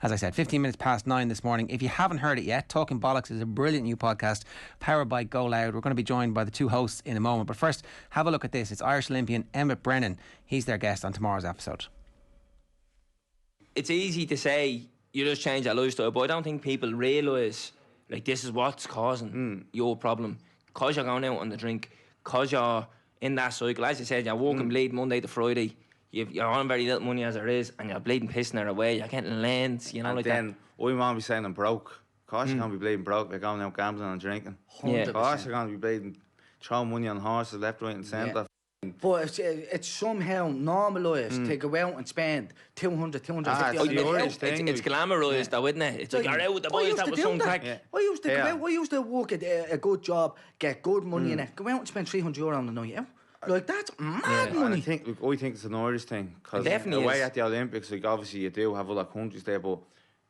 As I said, 15 minutes past 9 this morning. If you haven't heard it yet, Talking Bollox is a brilliant new podcast powered by Go Loud. We're going to be joined by the two hosts in a moment. But first, have a look at this. It's Irish Olympian Emmett Brennan. He's their guest on tomorrow's episode. It's easy to say you just change that lifestyle, but I don't think people realise like this is what's causing your problem. Because you're going out on the drink, because you're in that cycle. As you said, you're working bleed Monday to Friday. You're on very little money as there is, and you're bleeding pissing it away. You're getting lens, you know, and like then, that. I won't be saying I'm broke. Of course you're going to be bleeding broke. You're going out gambling and drinking. 100%. Of course you're going to be bleeding, throwing money on horses left, right and centre. But it's somehow normalised to go out and spend 200, 250 on the Irish the thing. It's glamourised though, isn't it? It's like you're out with the boys, that was some crack. I used to go out, I used to work at a good job, get good money in it, go out and spend €300 on the night out. Like, that's mad money. I think it's an Irish thing. Because definitely away is. at the Olympics, like, obviously you do have other countries there, but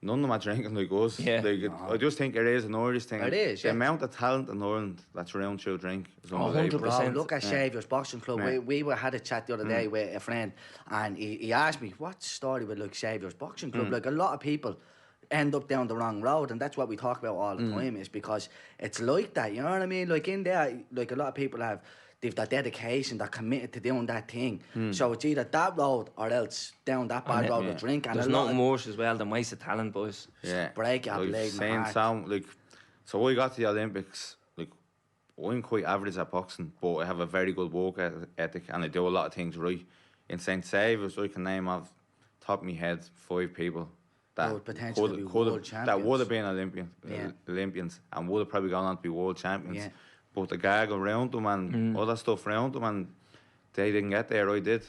none of them are drinking like us. Yeah. Like, I just think it is an Irish thing. It is, The amount of talent in Ireland that's around through drink is unbelievable. 100%. Look at Saviour's Boxing Club. Yeah. We had a chat the other day with a friend, and he asked me, what's the story with like Saviour's Boxing Club? Like, a lot of people end up down the wrong road, and that's what we talk about all the time, is because it's like that, you know what I mean? Like, in there, like, a lot of people they've that dedication, they're committed to doing that thing. So it's either that road or else down that bad road of drink. And there's nothing worse as well than wasted talent, boys. Yeah. Break your like, blade, saying man. so I got to the Olympics, like, I'm quite average at boxing, but I have a very good work ethic and I do a lot of things right. In St. Saviour's, I can name off top of my head 5 people that would potentially be world champions. That would have been Olympians and would have probably gone on to be world champions. Yeah. But the gag around them and other stuff around them, and they didn't get there, I did.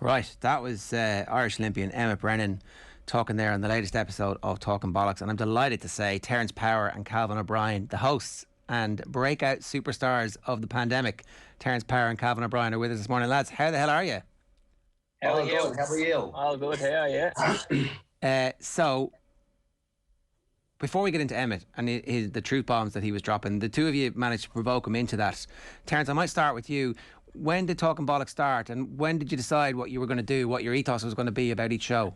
Right, that was Irish Olympian Emmett Brennan talking there on the latest episode of Talking Bollox. And I'm delighted to say Terence Power and Calvin O'Brien, the hosts and breakout superstars of the pandemic. Terence Power and Calvin O'Brien are with us this morning. Lads, how the hell are you? How are you? How are you? All good here, yeah. So, before we get into Emmett and the truth bombs that he was dropping, the two of you managed to provoke him into that. Terence, I might start with you. When did Talking Bollox start, and when did you decide what you were going to do, what your ethos was going to be about each show?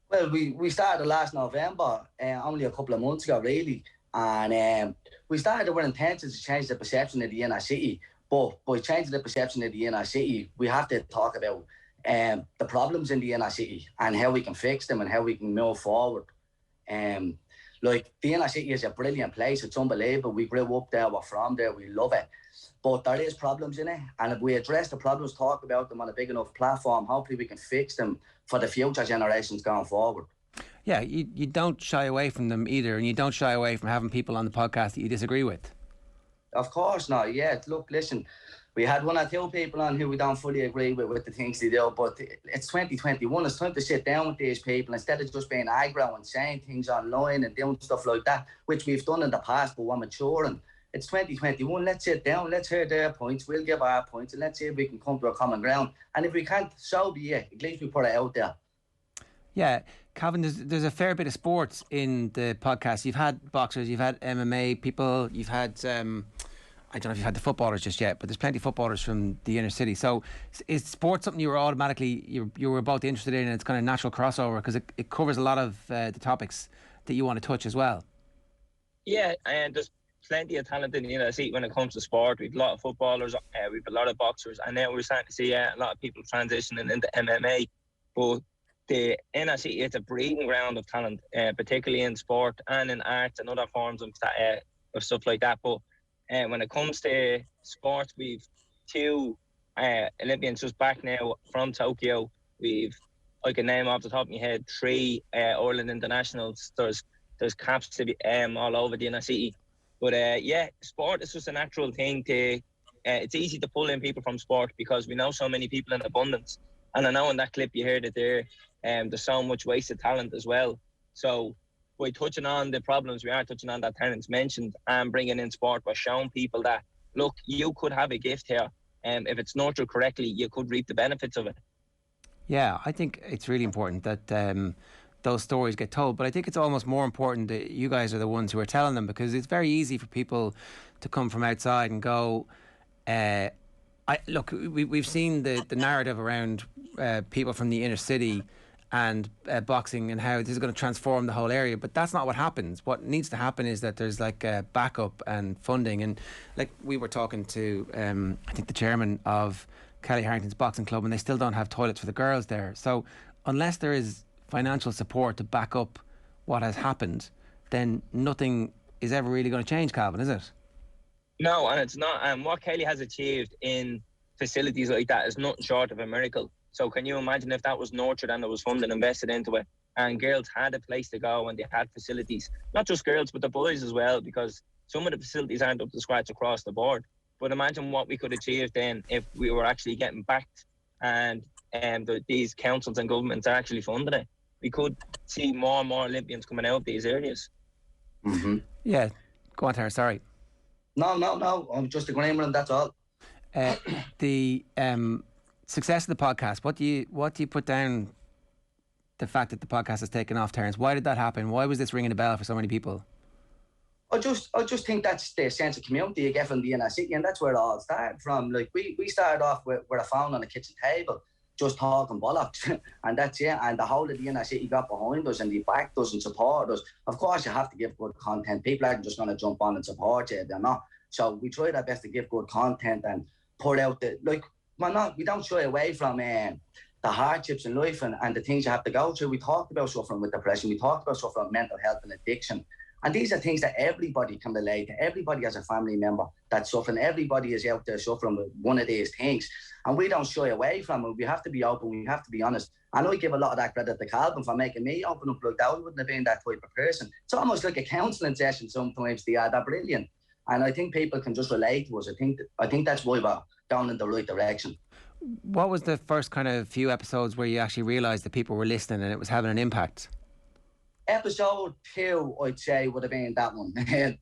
Well, we started last November, only a couple of months ago, really. And we started with intentions to change the perception of the inner city. But by changing the perception of the inner city, we have to talk about the problems in the inner city and how we can fix them and how we can move forward. Like, the inner city is a brilliant place. It's unbelievable. We grew up there, we're from there, we love it. But there is problems in it, and if we address the problems, talk about them on a big enough platform, hopefully we can fix them for the future generations going forward. Yeah, you don't shy away from them either, and you don't shy away from having people on the podcast that you disagree with. Of course not, yeah. Look, listen, we had 1 or 2 people on who we don't fully agree with the things they do, but it's 2021. It's time to sit down with these people instead of just being aggro and saying things online and doing stuff like that, which we've done in the past, but we're maturing. It's 2021. Let's sit down, let's hear their points, we'll give our points, and let's see if we can come to a common ground. And if we can't, so be it. At least we put it out there. Yeah, Calvin, there's a fair bit of sports in the podcast. You've had boxers, you've had MMA people, you've had... I don't know if you've had the footballers just yet, but there's plenty of footballers from the inner city. So is sport something you were automatically, you were both interested in, and it's kind of natural crossover because it covers a lot of the topics that you want to touch as well? Yeah, and there's plenty of talent in the inner city when it comes to sport. We've a lot of footballers, we've a lot of boxers, and now we're starting to see a lot of people transitioning into MMA. But the inner city is a breeding ground of talent, particularly in sport and in arts and other forms of stuff like that. But when it comes to sports, we've 2 Olympians just back now from Tokyo. I can name off the top of my head 3 Ireland internationals. There's caps to be all over the inner city. But yeah, sport is just a natural thing it's easy to pull in people from sport because we know so many people in abundance. And I know in that clip you heard it there, there's so much wasted talent as well. So by touching on the problems we are touching on that Terence mentioned and bringing in sport, by showing people that, look, you could have a gift here. If it's nurtured correctly, you could reap the benefits of it. Yeah, I think it's really important that those stories get told, but I think it's almost more important that you guys are the ones who are telling them, because it's very easy for people to come from outside and go, look, we've seen the narrative around people from the inner city and boxing and how this is going to transform the whole area, but that's not what happens. What needs to happen is that there's like backup and funding, and like we were talking to I think the chairman of Kellie Harrington's boxing club, and they still don't have toilets for the girls there. So unless there is financial support to back up what has happened, then nothing is ever really going to change, Calvin, is it? No, and it's not. And what Kelly has achieved in facilities like that is nothing short of a miracle. So can you imagine if that was nurtured and there was funding invested into it, and girls had a place to go and they had facilities, not just girls but the boys as well, because some of the facilities aren't up to scratch across the board. But imagine what we could achieve then if we were actually getting backed and these councils and governments are actually funding it. We could see more and more Olympians coming out of these areas. Mm-hmm. Yeah, go on, Terence, sorry. No, I'm just agreeing with him, that's all. The success of the podcast, what do you put down the fact that the podcast has taken off, Terence? Why did that happen? Why was this ringing a bell for so many people? I just think that's the sense of community you get from the inner city, and that's where it all started from. Like we started off with a phone on a kitchen table, just talking bollocks, and that's it. And the whole of the inner city got behind us and they backed us and supported us. Of course, you have to give good content. People aren't just going to jump on and support you, they're not. So we tried our best to give good content and put out we don't shy away from the hardships in life and the things you have to go through. We talked about suffering with depression. We talked about suffering with mental health and addiction. And these are things that everybody can relate to. Everybody has a family member that's suffering. Everybody is out there suffering with one of these things. And we don't shy away from it. We have to be open. We have to be honest. And I give a lot of that credit to Calvin for making me open up like that. I wouldn't have been that type of person. It's almost like a counselling session sometimes. They are that brilliant. And I think people can just relate to us. I think that's why we're down in the right direction. What was the first kind of few episodes where you actually realised that people were listening and it was having an impact? Episode 2, I'd say, would have been that one.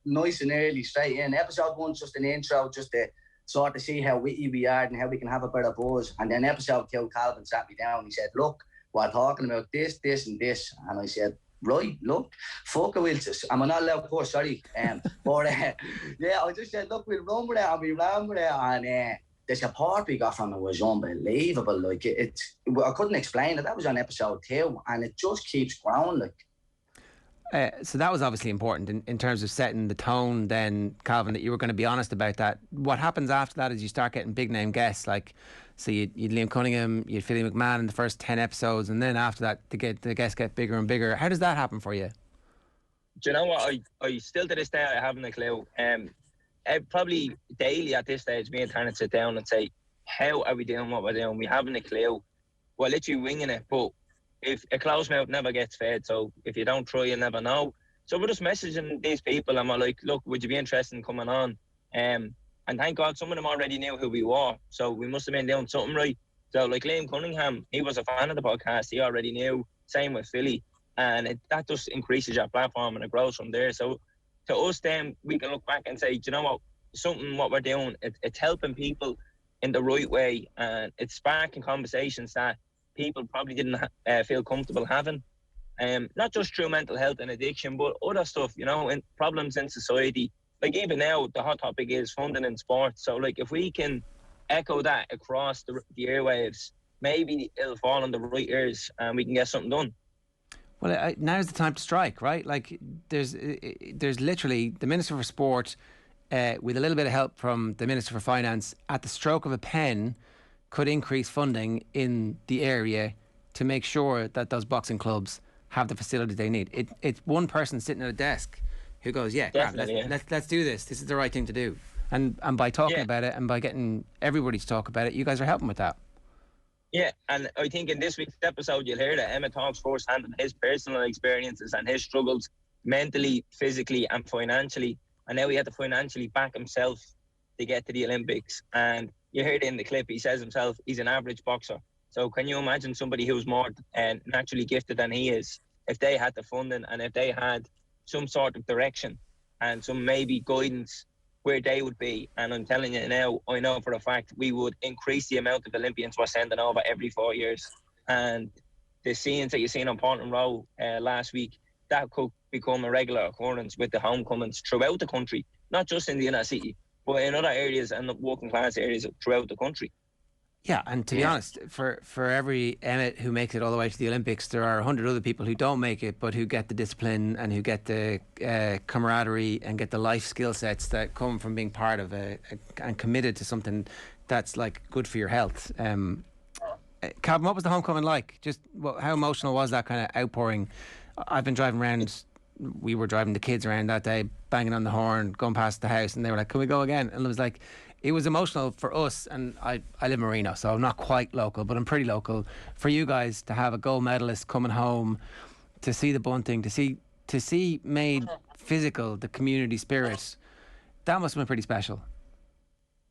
Nice and early, straight in. Episode 1, just an intro, just to sort of see how witty we are and how we can have a better buzz. And then episode 2, Calvin sat me down and he said, look, we're talking about this, this and this. And I said, right, look, fuck it, we'll just, I'm not allowed to push, sorry. But yeah, I just said, look, we'll run with it and we ran with it. And the support we got from it was unbelievable. Like, I couldn't explain it. That was on episode 2 and it just keeps growing, like. So that was obviously important in terms of setting the tone then, Calvin, that you were going to be honest about that. What happens after that is you start getting big name guests, like, so you'd Liam Cunningham, you'd Philly McMahon in the first 10 episodes, and then after that the guests get bigger and bigger. How does that happen for you? Do you know what? I still to this day I haven't a clue. Probably daily at this stage, me and Terence sit down and say, how are we doing what we're doing? We haven't a clue. We're literally winging it, but if a closed mouth never gets fed, so if you don't try, you'll never know. So we're just messaging these people and we're like, look, would you be interested in coming on? And thank God some of them already knew who we were, so we must have been doing something right. So like Liam Cunningham, he was a fan of the podcast, he already knew. Same with Philly, and that just increases your platform and it grows from there. So to us then, we can look back and say, do you know what we're doing, it's helping people in the right way, and it's sparking conversations that people probably didn't feel comfortable having, not just through mental health and addiction, but other stuff, and problems in society. Like even now, the hot topic is funding in sports. So like if we can echo that across the airwaves, maybe it'll fall on the right ears and we can get something done. Well, now's the time to strike, right? Like there's literally the Minister for Sport, with a little bit of help from the Minister for Finance, at the stroke of a pen, could increase funding in the area to make sure that those boxing clubs have the facility they need. It's one person sitting at a desk who goes, let's do this. This is the right thing to do. And by talking about it and by getting everybody to talk about it, you guys are helping with that. Yeah, and I think in this week's episode you'll hear that Emma talks firsthand on his personal experiences and his struggles mentally, physically and financially. And now he had to financially back himself to get to the Olympics. And you heard in the clip, he says himself, he's an average boxer. So can you imagine somebody who's more naturally gifted than he is, if they had the funding and if they had some sort of direction and some maybe guidance where they would be? And I'm telling you now, I know for a fact we would increase the amount of Olympians we're sending over every 4 years. And the scenes that you've seen on Portland Row last week, that could become a regular occurrence with the homecomings throughout the country, not just in the inner city, but in other areas and working class areas throughout the country. Yeah, and to be honest, for every Emmett who makes it all the way to the Olympics, there are 100 other people who don't make it, but who get the discipline and who get the camaraderie and get the life skill sets that come from being part of and committed to something that's like good for your health. Calvin, what was the homecoming like? Just how emotional was that kind of outpouring? I've been driving around. We were driving the kids around that day, banging on the horn, going past the house, and they were like, "Can we go again?" And it was like, it was emotional for us. And I live in Marino, so I'm not quite local, but I'm pretty local. For you guys to have a gold medalist coming home, to see the bunting, to see made physical, the community spirit, that must have been pretty special.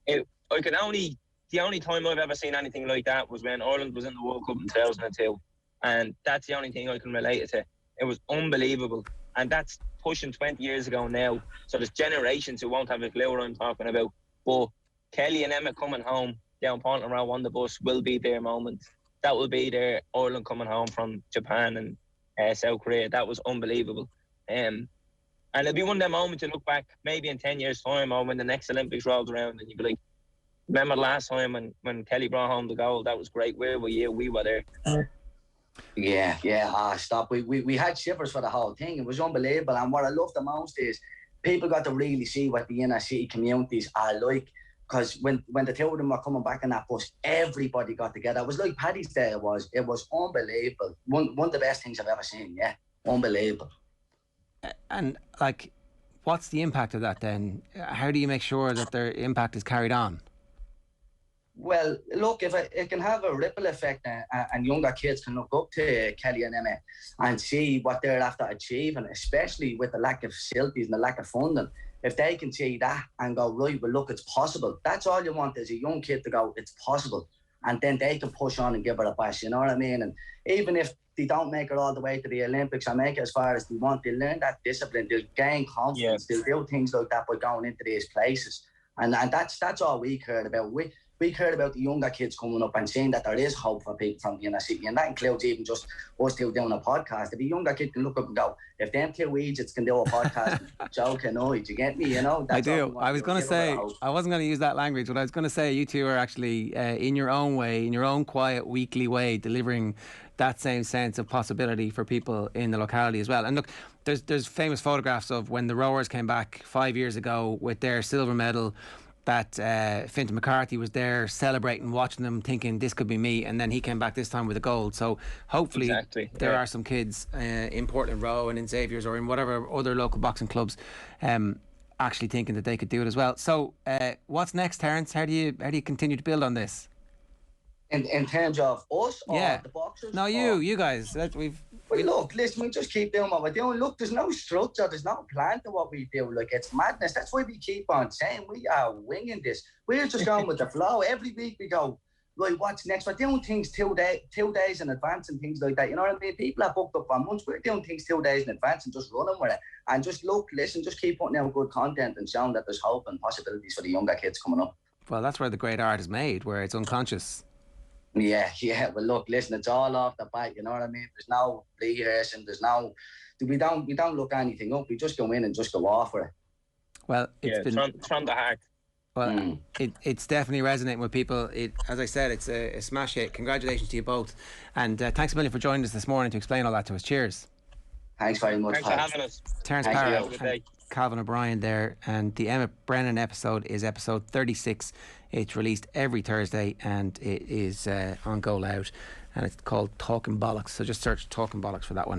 The only time I've ever seen anything like that was when Ireland was in the World Cup in 2002, and that's the only thing I can relate it to. It was unbelievable, and that's pushing 20 years ago now. So there's generations who won't have a clue what I'm talking about. But Kellie and Emma coming home down Ponton Row on the bus will be their moment. That will be their Ireland coming home from Japan and South Korea. That was unbelievable. And it'll be one of them moments you look back maybe in 10 years' time, or when the next Olympics rolls around, and you'll be like, remember last time when Kellie brought home the gold? That was great. Where were you? We were there. Yeah. Stop. We had shivers for the whole thing. It was unbelievable. And what I love the most is people got to really see what the inner city communities are like. Because when the two of them were coming back on that bus, everybody got together. It was like Paddy's Day. It was unbelievable. One of the best things I've ever seen. Yeah, unbelievable. And like, what's the impact of that then? How do you make sure that their impact is carried on? Well, look, if it can have a ripple effect, and younger kids can look up to Kellie and Emma and see what they're after achieving, especially with the lack of facilities and the lack of funding. If they can see that and go, right, well, look, it's possible. That's all you want as a young kid, to go, it's possible. And then they can push on and give it a bash, you know what I mean? And even if they don't make it all the way to the Olympics or make it as far as they want, they'll learn that discipline, they'll gain confidence, they'll do things like that by going into these places. And that's all we cared about. We cared about the younger kids coming up and seeing that there is hope for people from the inner city, and that includes even just us two doing a podcast. If a younger kid can look up and go, if them two idiots can do a podcast, Joe can do you get me, you know? I do. I was going to say, I wasn't going to use that language, but I was going to say you two are actually, in your own way, in your own quiet, weekly way, delivering that same sense of possibility for people in the locality as well. And look, there's famous photographs of when the rowers came back 5 years ago with their silver medal, that Fintan McCarthy was there celebrating, watching them, thinking this could be me, and then he came back this time with a gold. So hopefully there are some kids in Portland Row and in Xavier's or in whatever other local boxing clubs actually thinking that they could do it as well. So what's next, Terence? How do you continue to build on this? In terms of us or the boxers? No, you guys. Look, listen, we just keep doing what we're doing. Look, there's no structure, there's no plan to what we do. Like, it's madness. That's why we keep on saying we are winging this. We're just going with the flow. Every week we go, right, what's next? We're doing things 2 days in advance and things like that. You know what I mean? People are booked up for months. We're doing things 2 days in advance and just running with it. And just just keep putting out good content and showing that there's hope and possibilities for the younger kids coming up. Well, that's where the great art is made, where it's unconscious. Yeah. Well, look, listen, it's all off the bat. You know what I mean? There's no rehearsing. We don't look anything up. We just go in and just go off with it. Well, it's been from the heart. Well, it's definitely resonating with people. As I said, it's a smash hit. Congratulations to you both, and thanks a million for joining us this morning to explain all that to us. Cheers. Thanks very much. Thanks for having us. Terence Power, Calvin O'Brien there, and the Emma Brennan episode is episode 36. It's released every Thursday and it is on Go Loud, and it's called Talking Bollox. So just search Talking Bollox for that one.